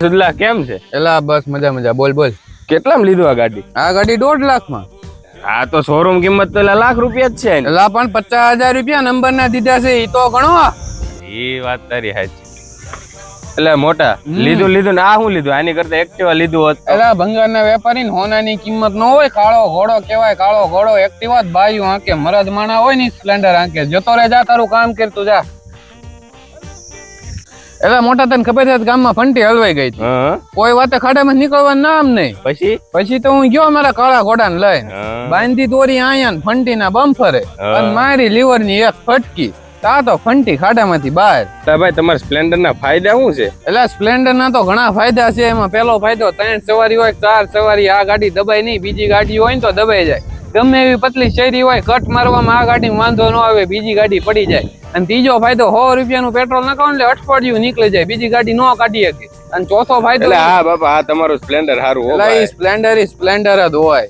સુદલા કેમ છે? એલા બસ મજા મજા. બોલ બોલ. કેટલામાં લીધું આ ગાડી? આ ગાડી 1.5 લાખમાં. હા તો શોરૂમ કિંમત તો લાખ રૂપિયા જ છે. એલા પણ 50,000 રૂપિયા નંબર ના દીધા છે. ઈ તો ગણો. એ વાત તારી સાચી. એટલે મોટા લીધું ને આ શું લીધું? આની કરતા એક્ટિવા લીધું હોત. એલા ભંગારના વેપારી ને હોનાની કિંમત ન હોય. કાળો ઘોડો કેવાય, કાળો ઘોડો એક્ટિવા જ બાયું આંકે. મરદ માણા હોય ને સ્પ્લેન્ડર આંકે. જતો રે, જા તારું કામ કરતું જા. એલા મોટા તને ખબર છે ગામમાં ફંટી હલવાઈ ગઈ હતી. કોઈ વાતે ખાડામાં નીકળવાનું નામ નહીં. પછી તો હું ગયો મારા કાળા ઘોડાને લઈને, બાંધી દોરી આયા ને ફંટી ના બમ્ફરે અને મારી લીવર ની એક ફટકી. તા તો ફંટી ખાડામાંથી બહાર. ભાઈ તમારા સ્પ્લેન્ડર ના ફાયદા શું છે? એટલે સ્પ્લેન્ડર ના તો ઘણા ફાયદા છે. એમાં પેલો ફાયદો 3 સવારી હોય 4 સવારી આ ગાડી દબાય નહીં. બીજી ગાડી હોય ને તો દબાઈ જાય. ગમે એવી પતલી શેરી હોય, કટ મારવામાં આ ગાડી વાંધો ન આવે, બીજી ગાડી પડી જાય. અને ત્રીજો ફાયદો 100 રૂપિયાનું પેટ્રોલ નાખો એટલે અઠવાડિયું નીકળી જાય, બીજી ગાડી ન કાઢી શકે. અને ચોથો ફાયદો હા બાપા, આ તમારું સ્પ્લેન્ડર સારું હોય. સ્પ્લેન્ડર જ હોય.